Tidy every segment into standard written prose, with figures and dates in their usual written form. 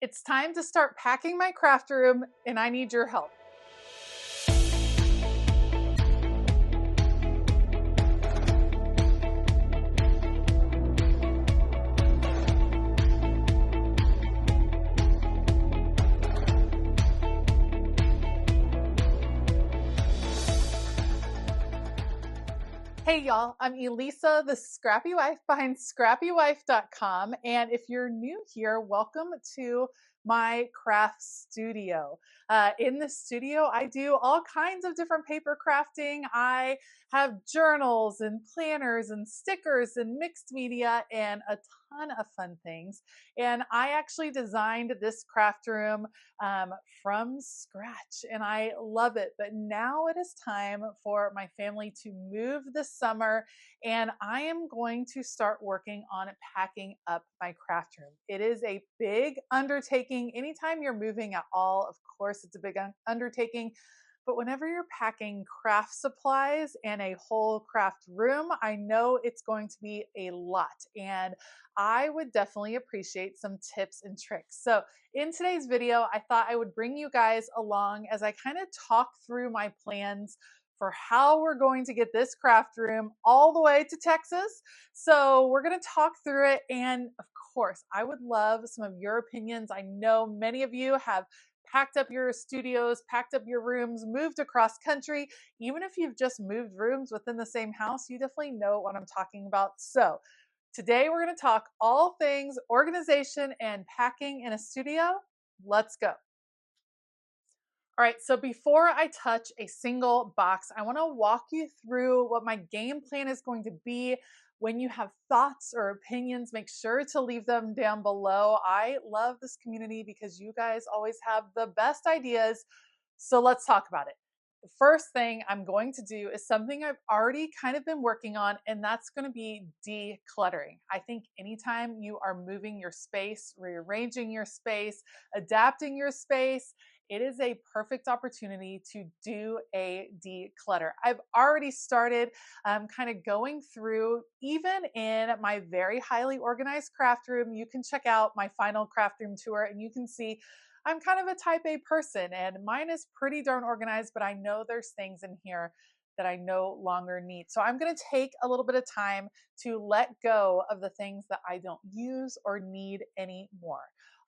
It's time to start packing my craft room, and I need your help. Hey y'all, I'm Elisa, the Scrappy Wife behind ScrappyWife.com. And if you're new here, welcome to my craft studio. In the studio, I do all kinds of different paper crafting. I have journals and planners and stickers and mixed media and a ton of fun things. And I actually designed this craft room from scratch, and I love it. But now it is time for my family to move this summer, and I am going to start working on packing up my craft room. It is a big undertaking. Anytime you're moving at all, of course, it's a big undertaking. But whenever you're packing craft supplies and a whole craft room, I know it's going to be a lot. And I would definitely appreciate some tips and tricks. So in today's video, I thought I would bring you guys along as I kind of talk through my plans for how we're going to get this craft room all the way to Texas. So we're going to talk through it. And of course, I would love some of your opinions. I know many of you have packed up your studios, packed up your rooms, moved across country. Even if you've just moved rooms within the same house, you definitely know what I'm talking about. So today we're going to talk all things organization and packing in a studio. Let's go. All right, so before I touch a single box, I want to walk you through what my game plan is going to be. When you have thoughts or opinions, make sure to leave them down below. I love this community because you guys always have the best ideas. So let's talk about it. The first thing I'm going to do is something I've already kind of been working on, and that's going to be decluttering. I think anytime you are moving your space, rearranging your space, adapting your space, it is a perfect opportunity to do a declutter. I've already started kind of going through, even in my very highly organized craft room. You can check out my final craft room tour and you can see I'm kind of a type A person and mine is pretty darn organized, but I know there's things in here that I no longer need. So I'm going to take a little bit of time to let go of the things that I don't use or need anymore.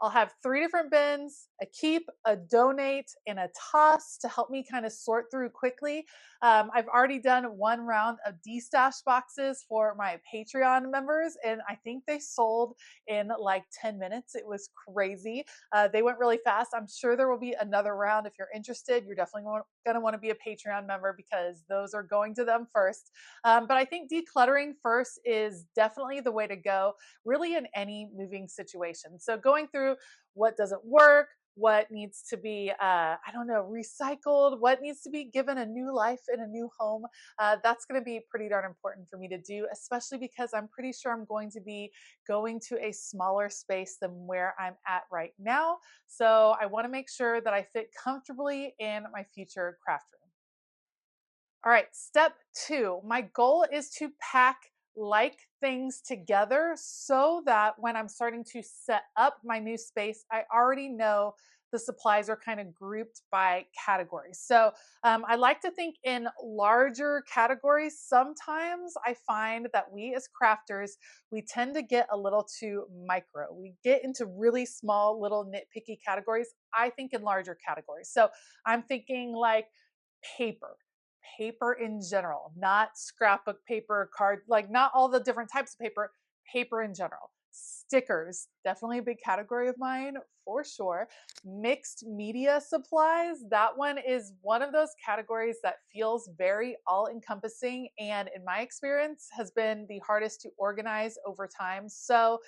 I'll have 3 different bins, a keep, a donate, and a toss to help me kind of sort through quickly. I've already done 1 round of de-stash boxes for my Patreon members, and I think they sold in like 10 minutes. It was crazy. They went really fast. I'm sure there will be another round. If you're interested, you're definitely going to want to be a Patreon member because those are going to them first. But I think decluttering first is definitely the way to go, really in any moving situation. So going through what doesn't work, what needs to be, recycled, what needs to be given a new life in a new home. That's going to be pretty darn important for me to do, especially because I'm pretty sure I'm going to be going to a smaller space than where I'm at right now. So I want to make sure that I fit comfortably in my future craft room. All right, step 2. My goal is to pack like things together so that when I'm starting to set up my new space, I already know the supplies are kind of grouped by categories. So I like to think in larger categories. Sometimes I find that we as crafters, we tend to get a little too micro. We get into really small, little nitpicky categories. I think in larger categories. So I'm thinking like paper in general, not scrapbook paper, card, like not all the different types of paper in general. Stickers, definitely a big category of mine for sure. Mixed media supplies, that one is one of those categories that feels very all encompassing and in my experience has been the hardest to organize over time. So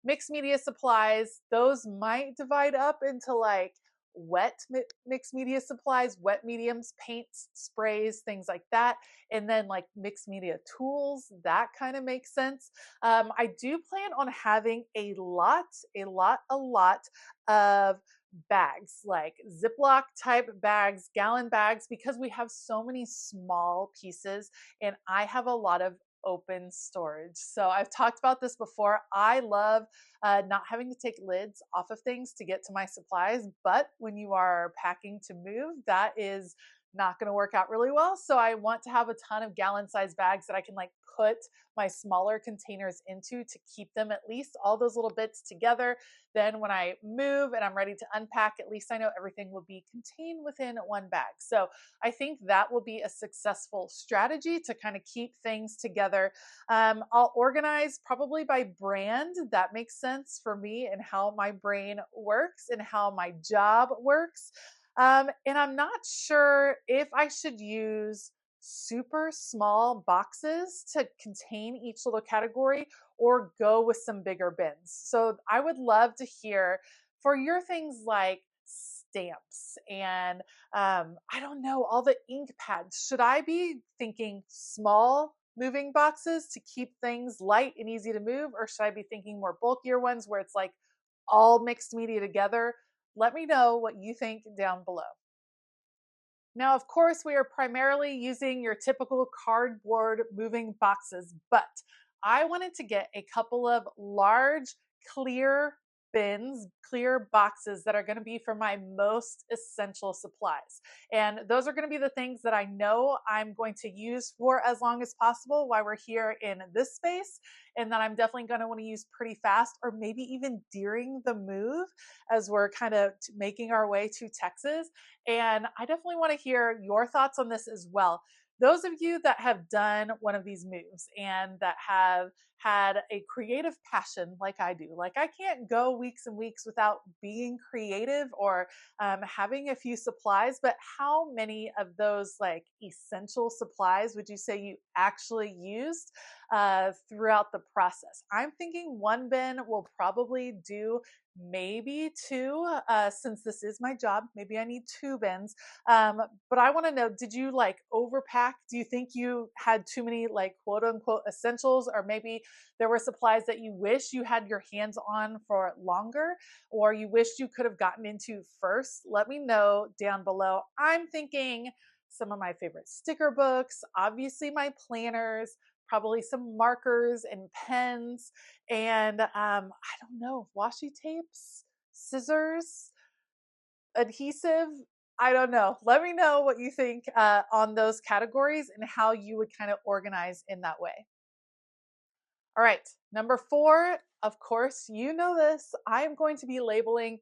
mixed media supplies, those might divide up into like wet mixed media supplies, wet mediums, paints, sprays, things like that. And then like mixed media tools, that kind of makes sense. I do plan on having a lot of bags, like Ziploc type bags, gallon bags, because we have so many small pieces and I have a lot of open storage. So I've talked about this before. I love not having to take lids off of things to get to my supplies, but when you are packing to move, that is not going to work out really well. So I want to have a ton of gallon size bags that I can like put my smaller containers into to keep them at least all those little bits together. Then when I move and I'm ready to unpack, at least I know everything will be contained within one bag. So I think that will be a successful strategy to kind of keep things together. I'll organize probably by brand. That makes sense for me and how my brain works and how my job works. And I'm not sure if I should use super small boxes to contain each little category or go with some bigger bins. So I would love to hear for your things like stamps and I don't know, all the ink pads. Should I be thinking small moving boxes to keep things light and easy to move, or should I be thinking more bulkier ones where it's like all mixed media together? Let me know what you think down below. Now, of course, we are primarily using your typical cardboard moving boxes, but I wanted to get a couple of large, clear bins, clear boxes that are going to be for my most essential supplies. And those are going to be the things that I know I'm going to use for as long as possible while we're here in this space, and that I'm definitely going to want to use pretty fast, or maybe even during the move as we're kind of making our way to Texas. And I definitely want to hear your thoughts on this as well. Those of you that have done one of these moves and that have had a creative passion like I do, like I can't go weeks and weeks without being creative or having a few supplies, but how many of those like essential supplies would you say you actually used throughout the process? I'm thinking one bin will probably do, maybe two, since this is my job. Maybe I need two bins. But I want to know, did you like overpack? Do you think you had too many like quote unquote essentials, or maybe there were supplies that you wish you had your hands on for longer, or you wished you could have gotten into first? Let me know down below. I'm thinking some of my favorite sticker books, obviously my planners, probably some markers and pens, and I don't know, washi tapes, scissors, adhesive. I don't know. Let me know what you think on those categories and how you would kind of organize in that way. All right, number 4, of course, you know this. I am going to be labeling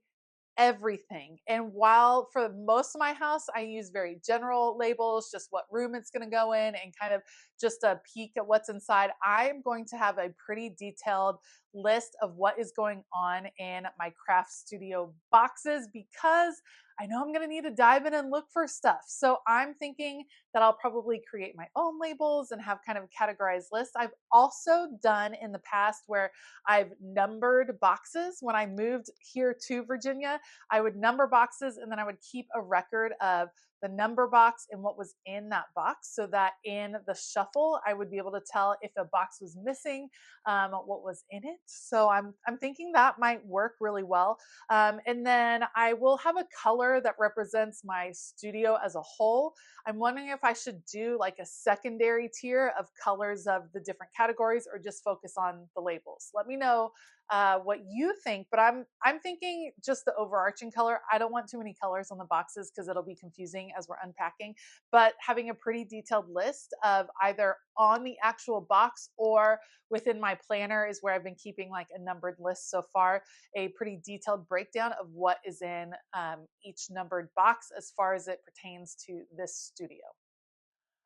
everything. And while for most of my house, I use very general labels, just what room it's going to go in and kind of just a peek at what's inside, I'm going to have a pretty detailed list of what is going on in my craft studio boxes, because I know I'm going to need to dive in and look for stuff. So I'm thinking that I'll probably create my own labels and have kind of a categorized list. I've also done in the past where I've numbered boxes. When I moved here to Virginia, I would number boxes and then I would keep a record of the number box and what was in that box, so that in the shuffle I would be able to tell if a box was missing, what was in it. So I'm thinking that might work really well. And then I will have a color that represents my studio as a whole. I'm wondering if I should do like a secondary tier of colors of the different categories, or just focus on the labels. Let me know what you think, but I'm thinking just the overarching color. I don't want too many colors on the boxes because it'll be confusing as we're unpacking, but having a pretty detailed list of either on the actual box or within my planner is where I've been keeping like a numbered list so far, a pretty detailed breakdown of what is in each numbered box as far as it pertains to this studio.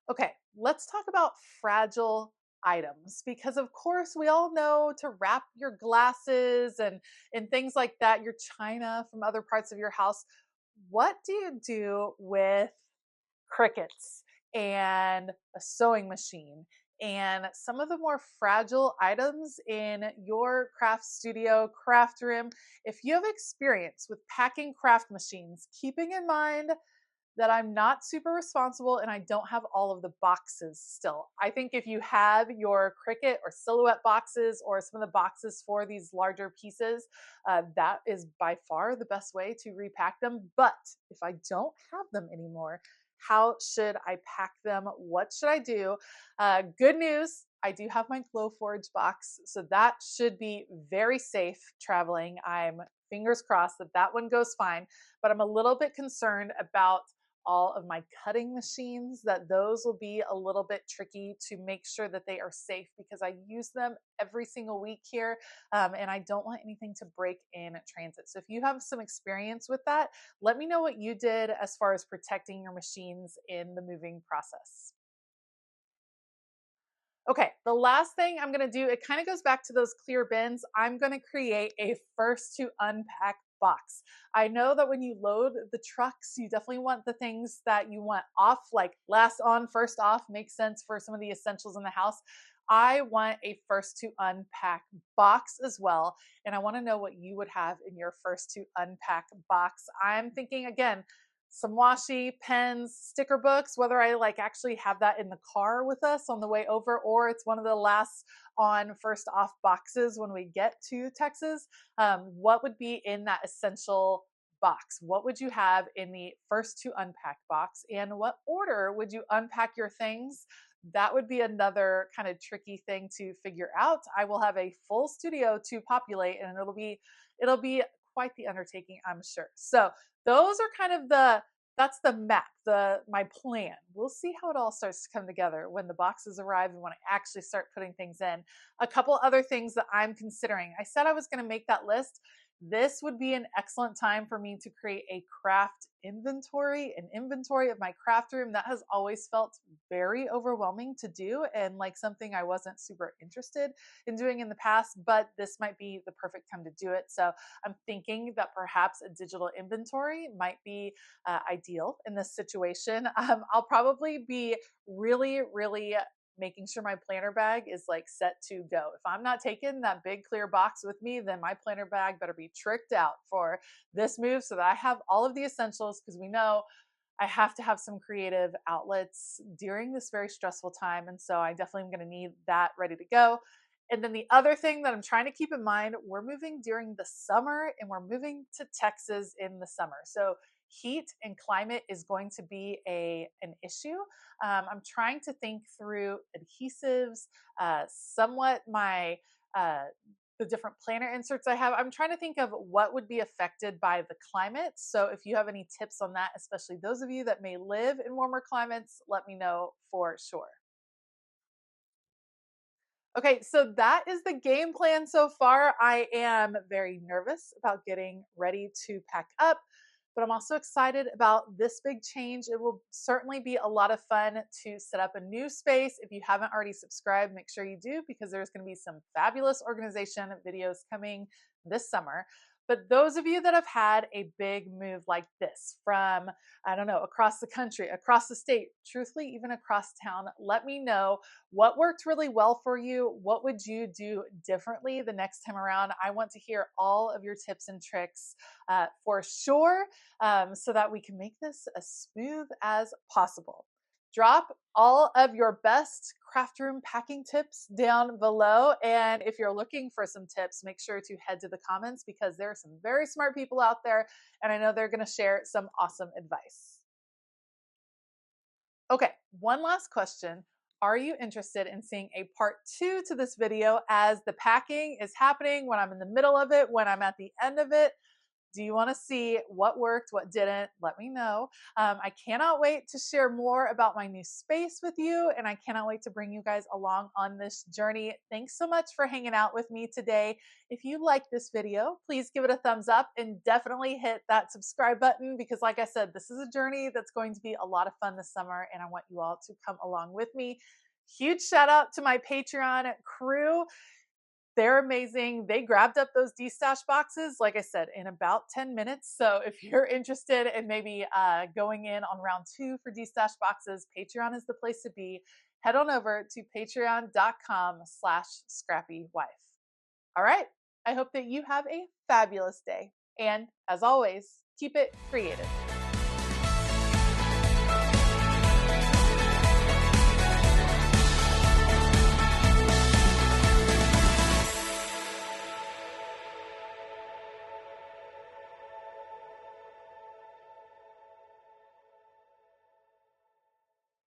Okay, let's talk about fragile items, because of course we all know to wrap your glasses and things like that, your china from other parts of your house. What do you do with crickets and a sewing machine and some of the more fragile items in your craft studio, craft room? If you have experience with packing craft machines, keeping in mind that I'm not super responsible and I don't have all of the boxes still. I think if you have your Cricut or Silhouette boxes or some of the boxes for these larger pieces, that is by far the best way to repack them. But if I don't have them anymore, how should I pack them? What should I do? Good news, I do have my Glowforge box, so that should be very safe traveling. I'm fingers crossed that that one goes fine, but I'm a little bit concerned about all of my cutting machines, that those will be a little bit tricky to make sure that they are safe because I use them every single week here, and I don't want anything to break in transit. So if you have some experience with that, let me know what you did as far as protecting your machines in the moving process. Okay, the last thing I'm gonna do, it kind of goes back to those clear bins. I'm gonna create a first to unpack box. I know that when you load the trucks, you definitely want the things that you want off, like last on, first off, makes sense for some of the essentials in the house. I want a first to unpack box as well. And I wanna know what you would have in your first to unpack box. I'm thinking again, some washi, pens, sticker books, whether I like actually have that in the car with us on the way over, or it's one of the last on first off boxes when we get to Texas. What would be in that essential box? What would you have in the first to unpack box? And what order would you unpack your things? That would be another kind of tricky thing to figure out. I will have a full studio to populate, and it'll be quite the undertaking, I'm sure. So those are kind of that's the map, my plan. We'll see how it all starts to come together when the boxes arrive and when I actually start putting things in. A couple other things that I'm considering. I said I was going to make that list. This would be an excellent time for me to create a craft inventory, an inventory of my craft room. That has always felt very overwhelming to do and like something I wasn't super interested in doing in the past, but this might be the perfect time to do it. So I'm thinking that perhaps a digital inventory might be ideal in this situation. I'll probably be really, really making sure my planner bag is like set to go. If I'm not taking that big clear box with me, then my planner bag better be tricked out for this move so that I have all of the essentials, because we know I have to have some creative outlets during this very stressful time. And so I definitely am going to need that ready to go. And then the other thing that I'm trying to keep in mind, we're moving during the summer and we're moving to Texas in the summer. So heat and climate is going to be an issue. I'm trying to think through adhesives, somewhat the different planner inserts I have. I'm trying to think of what would be affected by the climate. So if you have any tips on that, especially those of you that may live in warmer climates, let me know for sure. Okay, so that is the game plan so far. I am very nervous about getting ready to pack up, but I'm also excited about this big change. It will certainly be a lot of fun to set up a new space. If you haven't already subscribed, make sure you do, because there's going to be some fabulous organization videos coming this summer. But those of you that have had a big move like this from, I don't know, across the country, across the state, truthfully, even across town, let me know what worked really well for you. What would you do differently the next time around? I want to hear all of your tips and tricks for sure, so that we can make this as smooth as possible. Drop all of your best craft room packing tips down below. And if you're looking for some tips, make sure to head to the comments, because there are some very smart people out there, and I know they're going to share some awesome advice. Okay, one last question. Are you interested in seeing a part 2 to this video, as the packing is happening, when I'm in the middle of it, when I'm at the end of it? Do you want to see what worked, what didn't? Let me know. I cannot wait to share more about my new space with you, and I cannot wait to bring you guys along on this journey. Thanks so much for hanging out with me today. If you like this video, please give it a thumbs up and definitely hit that subscribe button, because like I said, this is a journey that's going to be a lot of fun this summer, and I want you all to come along with me. Huge shout out to my Patreon crew. They're amazing. They grabbed up those D-stash boxes, like I said, in about 10 minutes. So if you're interested in maybe going in on round 2 for D-stash boxes, Patreon is the place to be. Head on over to patreon.com/ScrappyWife. All right. I hope that you have a fabulous day. And as always, keep it creative.